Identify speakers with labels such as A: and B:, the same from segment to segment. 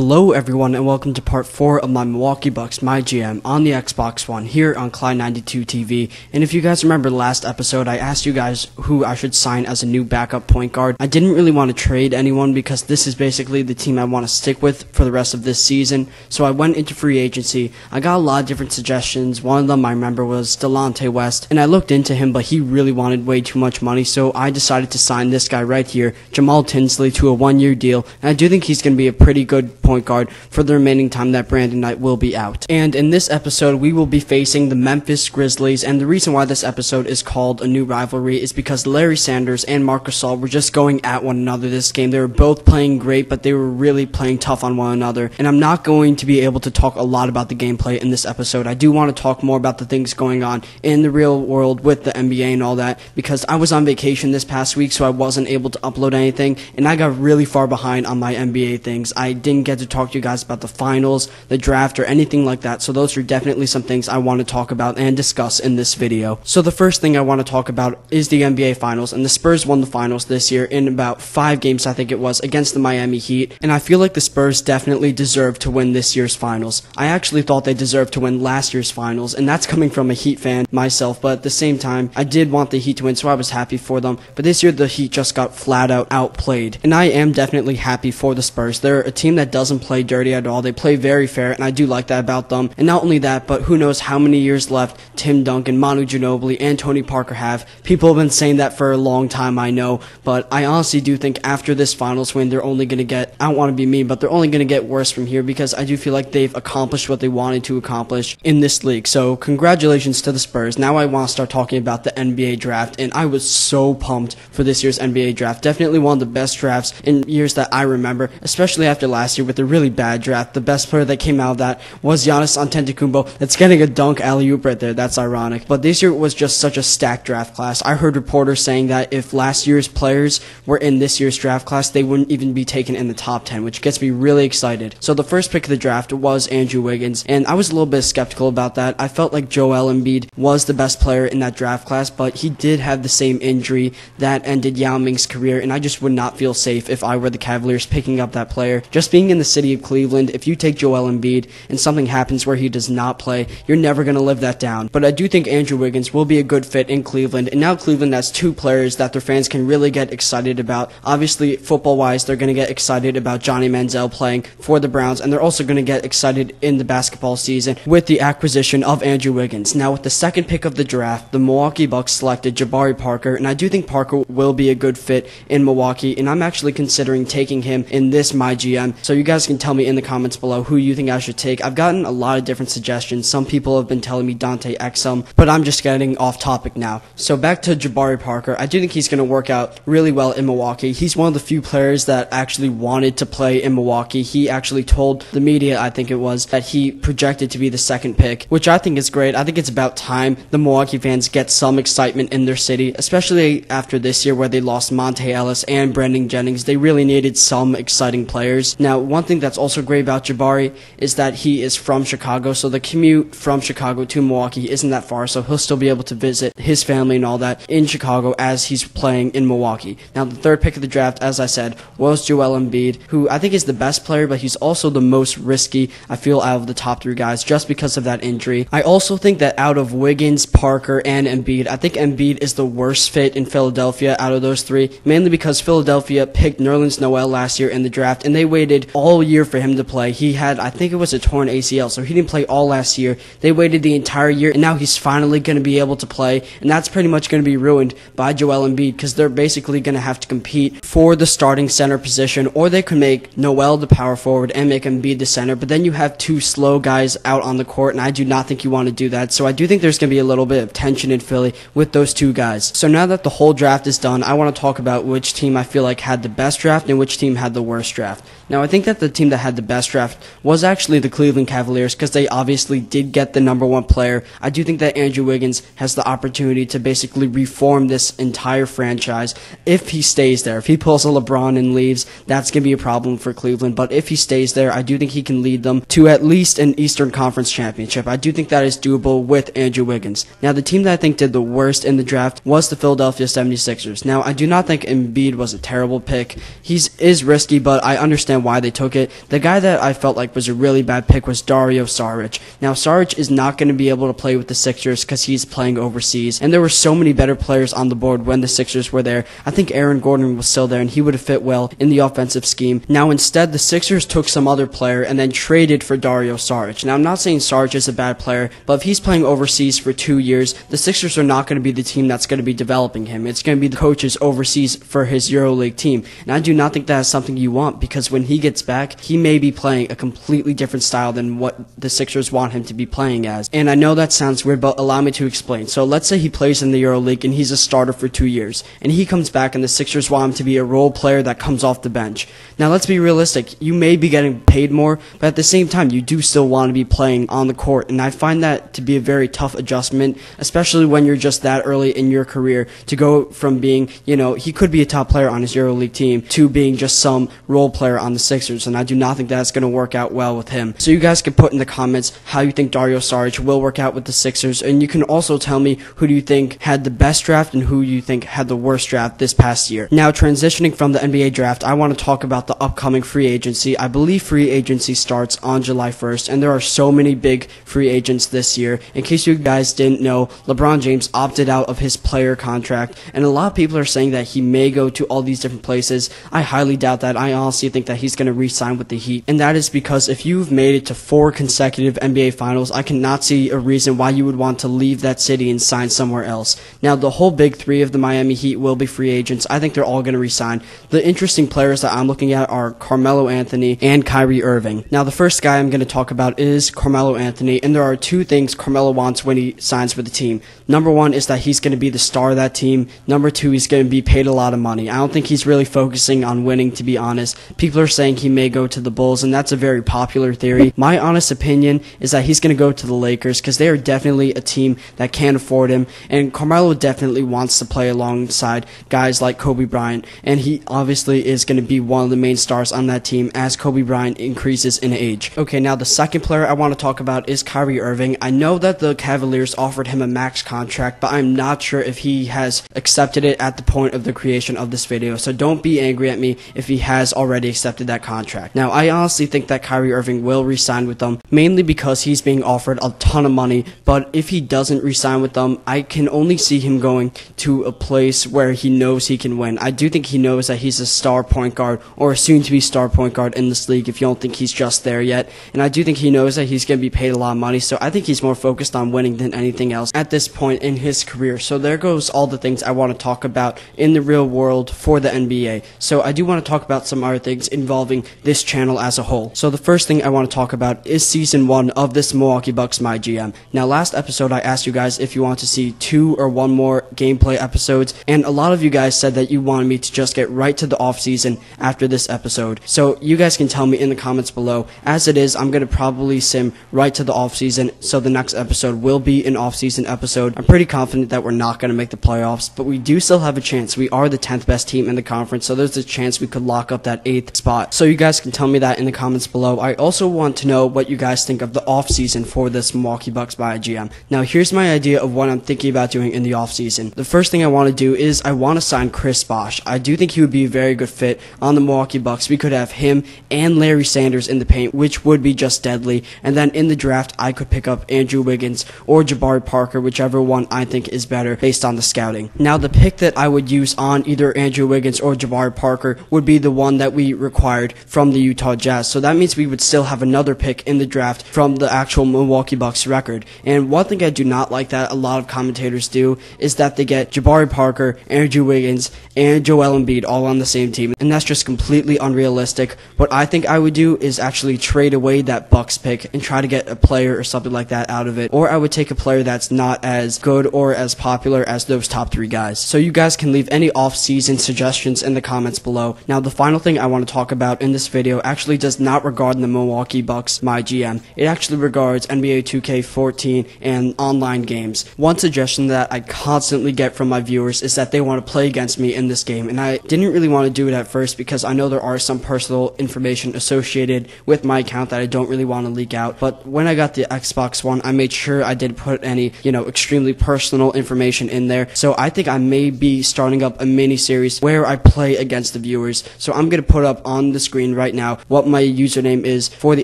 A: Hello everyone and welcome to part 4 of my Milwaukee Bucks MyGM on the Xbox One here on Clyde92 TV. And if you guys remember the last episode, I asked you guys who I should sign as a new backup point guard. I didn't really want to trade anyone because this is basically the team I want to stick with for the rest of this season. So I went into free agency. I got a lot of different suggestions. One of them I remember was Delonte West, and I looked into him, but he really wanted way too much money, so I decided to sign this guy right here, Jamal Tinsley, to a 1-year deal. And I do think he's going to be a pretty good point guard for the remaining time that Brandon Knight will be out. And in this episode, we will be facing the Memphis Grizzlies, and the reason why this episode is called a new rivalry is because Larry Sanders and Marc Gasol were just going at one another this game. They were both playing great, but they were really playing tough on one another. And I'm not going to be able to talk a lot about the gameplay in this episode. I do want to talk more about the things going on in the real world with the NBA and all that, because I was on vacation this past week, so I wasn't able to upload anything, and I got really far behind on my NBA things. I didn't get to talk to you guys about the finals, the draft, or anything like that, so those are definitely some things I want to talk about and discuss in this video. So the first thing I want to talk about is the NBA finals, and the Spurs won the finals this year in about 5 games, I think it was, against the Miami Heat, and I feel like the Spurs definitely deserve to win this year's finals. I actually thought they deserved to win last year's finals, and that's coming from a Heat fan myself, but at the same time, I did want the Heat to win, so I was happy for them, but this year the Heat just got flat out outplayed, and I am definitely happy for the Spurs. They're a team that doesn't play dirty at all. They play very fair, and I do like that about them. And not only that, but who knows how many years left Tim Duncan, Manu Ginobili, and Tony Parker have. People have been saying that for a long time, I know, but I honestly do think after this finals win, they're only going to get, I don't want to be mean, but they're only going to get worse from here, because I do feel like they've accomplished what they wanted to accomplish in this league. So congratulations to the Spurs. Now I want to start talking about the NBA draft, and I was so pumped for this year's NBA draft. Definitely one of the best drafts in years that I remember, especially after last year with a really bad draft. The best player that came out of that was Giannis Antetokounmpo. That's getting a dunk alley-oop right there. That's ironic. But this year was just such a stacked draft class. I heard reporters saying that if last year's players were in this year's draft class, they wouldn't even be taken in the top 10, which gets me really excited. So the first pick of the draft was Andrew Wiggins, and I was a little bit skeptical about that. I felt like Joel Embiid was the best player in that draft class, but he did have the same injury that ended Yao Ming's career, and I just would not feel safe if I were the Cavaliers picking up that player. Just being in the city of Cleveland, if you take Joel Embiid and something happens where he does not play, you're never going to live that down. But I do think Andrew Wiggins will be a good fit in Cleveland, and now Cleveland has 2 players that their fans can really get excited about. Obviously, football-wise, they're going to get excited about Johnny Manziel playing for the Browns, and they're also going to get excited in the basketball season with the acquisition of Andrew Wiggins. Now, with the second pick of the draft, the Milwaukee Bucks selected Jabari Parker, and I do think Parker will be a good fit in Milwaukee, and I'm actually considering taking him in this MyGM. So you guys can tell me in the comments below who you think I should take. I've gotten a lot of different suggestions. Some people have been telling me Dante Exum, but I'm just getting off topic now. So back to Jabari Parker. I do think he's going to work out really well in Milwaukee. He's one of the few players that actually wanted to play in Milwaukee. He actually told the media, I think it was, that he projected to be the second pick, which I think is great. I think it's about time the Milwaukee fans get some excitement in their city, especially after this year where they lost Monte Ellis and Brandon Jennings. They really needed some exciting players. Now, one thing that's also great about Jabari is that he is from Chicago, so the commute from Chicago to Milwaukee isn't that far, so he'll still be able to visit his family and all that in Chicago as he's playing in Milwaukee. Now, the third pick of the draft, as I said, was Joel Embiid, who I think is the best player, but he's also the most risky, I feel, out of the top 3 guys just because of that injury. I also think that out of Wiggins, Parker, and Embiid, I think Embiid is the worst fit in Philadelphia out of those 3, mainly because Philadelphia picked Nerlens Noel last year in the draft, and they waited all year for him to play. He had, I think it was a torn ACL, so he didn't play all last year. They waited the entire year, and now he's finally going to be able to play, and that's pretty much going to be ruined by Joel Embiid, because they're basically going to have to compete for the starting center position, or they could make Noel the power forward and make Embiid the center, but then you have 2 slow guys out on the court, and I do not think you want to do that. So I do think there's going to be a little bit of tension in Philly with those 2 guys. So now that the whole draft is done, I want to talk about which team I feel like had the best draft and which team had the worst draft. Now, I think that the team that had the best draft was actually the Cleveland Cavaliers, because they obviously did get the #1 player. I do think that Andrew Wiggins has the opportunity to basically reform this entire franchise if he stays there. If he pulls a LeBron and leaves, that's going to be a problem for Cleveland, but if he stays there, I do think he can lead them to at least an Eastern Conference championship. I do think that is doable with Andrew Wiggins. Now, the team that I think did the worst in the draft was the Philadelphia 76ers. Now, I do not think Embiid was a terrible pick. He is risky, but I understand why they took took it. The guy that I felt like was a really bad pick was Dario Saric. Now, Saric is not going to be able to play with the Sixers because he's playing overseas, and there were so many better players on the board when the Sixers were there. I think Aaron Gordon was still there, and he would have fit well in the offensive scheme. Now, instead, the Sixers took some other player and then traded for Dario Saric. Now, I'm not saying Saric is a bad player, but if he's playing overseas for 2 years, the Sixers are not going to be the team that's going to be developing him. It's going to be the coaches overseas for his EuroLeague team, and I do not think that is something you want, because when he gets back, he may be playing a completely different style than what the Sixers want him to be playing as. And I know that sounds weird, but allow me to explain. So let's say he plays in the EuroLeague and he's a starter for 2 years, and he comes back and the Sixers want him to be a role player that comes off the bench. Now, let's be realistic. You may be getting paid more, but at the same time, you do still want to be playing on the court, and I find that to be a very tough adjustment, especially when you're just that early in your career, to go from being, he could be a top player on his EuroLeague team to being just some role player on the Sixers, and I do not think that's going to work out well with him. So you guys can put in the comments how you think Dario Saric will work out with the Sixers, and you can also tell me who do you think had the best draft and who you think had the worst draft this past year. Now, transitioning from the NBA draft, I want to talk about the upcoming free agency. I believe free agency starts on July 1st, and there are so many big free agents this year. In case you guys didn't know, LeBron James opted out of his player contract, and a lot of people are saying that he may go to all these different places. I highly doubt that. I honestly think that he's going to re-sign with the Heat, and that is because if you've made it to 4 consecutive NBA Finals, I cannot see a reason why you would want to leave that city and sign somewhere else. Now, the whole big 3 of the Miami Heat will be free agents. I think they're all going to re-sign. The interesting players that I'm looking at are Carmelo Anthony and Kyrie Irving. Now, the first guy I'm going to talk about is Carmelo Anthony, and there are 2 things Carmelo wants when he signs with the team. Number 1 is that he's going to be the star of that team. Number 2, he's going to be paid a lot of money. I don't think he's really focusing on winning, to be honest. People are saying he may go to the Bulls, and that's a very popular theory. My honest opinion is that he's going to go to the Lakers, because they are definitely a team that can afford him, and Carmelo definitely wants to play alongside guys like Kobe Bryant, and he obviously is going to be one of the main stars on that team as Kobe Bryant increases in age. Okay, now the second player I want to talk about is Kyrie Irving. I know that the Cavaliers offered him a max contract, but I'm not sure if he has accepted it at the point of the creation of this video, so don't be angry at me if he has already accepted that contract. Now, I honestly think that Kyrie Irving will re-sign with them, mainly because he's being offered a ton of money, but if he doesn't re-sign with them, I can only see him going to a place where he knows he can win. I do think he knows that he's a star point guard, or a soon-to-be star point guard in this league if you don't think he's just there yet, and I do think he knows that he's going to be paid a lot of money, so I think he's more focused on winning than anything else at this point in his career. So there goes all the things I want to talk about in the real world for the NBA. So I do want to talk about some other things involving this channel as a whole. So the first thing I want to talk about is Season 1 of this Milwaukee Bucks MyGM. Now, last episode I asked you guys if you want to see 2 or 1 more gameplay episodes, and a lot of you guys said that you wanted me to just get right to the off-season after this episode. So you guys can tell me in the comments below. As it is, I'm going to probably sim right to the off-season, so the next episode will be an off-season episode. I'm pretty confident that we're not going to make the playoffs, but we do still have a chance. We are the 10th best team in the conference, so there's a chance we could lock up that 8th spot. So you guys can tell me that in the comments below. I also want to know what you guys think of the off-season for this Milwaukee Bucks MyGM. Now, here's my idea of what I'm thinking about doing in the off-season. The first thing I want to do is I want to sign Chris Bosh. I do think he would be a very good fit on the Milwaukee Bucks. We could have him and Larry Sanders in the paint, which would be just deadly. And then in the draft, I could pick up Andrew Wiggins or Jabari Parker, whichever one I think is better based on the scouting. Now, the pick that I would use on either Andrew Wiggins or Jabari Parker would be the one that we required from the Utah Jazz. So that means we would still have another pick in the draft from the actual Milwaukee Bucks record. And one thing I do not like that a lot of commentators do is that they get Jabari Parker, Andrew Wiggins, and Joel Embiid all on the same team. And that's just completely unrealistic. What I think I would do is actually trade away that Bucks pick and try to get a player or something like that out of it. Or I would take a player that's not as good or as popular as those top 3 guys. So you guys can leave any off-season suggestions in the comments below. Now, the final thing I want to talk about in this video actually does not regard the Milwaukee Bucks MyGM. It actually regards NBA2k14 and online games. One suggestion that I constantly get from my viewers is that they want to play against me in this game, and I didn't really want to do it at first because I know there are some personal information associated with my account that I don't really want to leak out, but when I got the Xbox One, I made sure I didn't put any, extremely personal information in there. So I think I may be starting up a mini series where I play against the viewers. So I'm going to put up on the screen right right now what my username is for the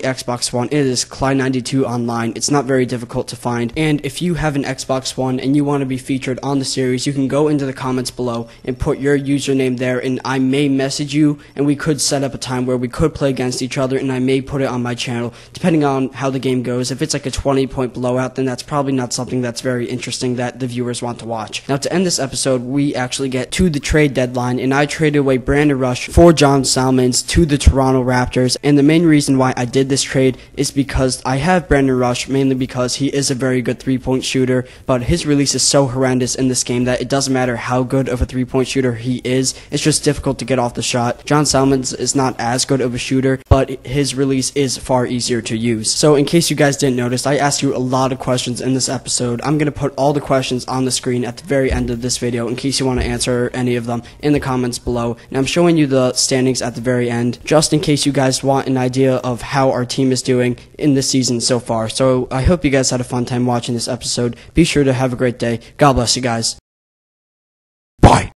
A: Xbox One. It is Clyde92 online. It's not very difficult to find. And if you have an Xbox One and you want to be featured on the series, you can go into the comments below and put your username there, and I may message you, and we could set up a time where we could play against each other, and I may put it on my channel depending on how the game goes. If it's like a 20-point blowout, then that's probably not something that's very interesting that the viewers want to watch. Now, to end this episode, we actually get to the trade deadline, and I traded away Brandon Rush for John Salmons to the Toronto Raptors. And the main reason why I did this trade is because I have Brandon Rush mainly because he is a very good three-point shooter, but his release is so horrendous in this game that it doesn't matter how good of a three-point shooter he is, it's just difficult to get off the shot. John Salmons is not as good of a shooter, but his release is far easier to use. So in case you guys didn't notice, I asked you a lot of questions in this episode. I'm going to put all the questions on the screen at the very end of this video in case you want to answer any of them in the comments below. And I'm showing you the standings at the very end just in case you guys want an idea of how our team is doing in this season so far. So I hope you guys had a fun time watching this episode. Be sure to have a great day. God bless you guys.
B: Bye.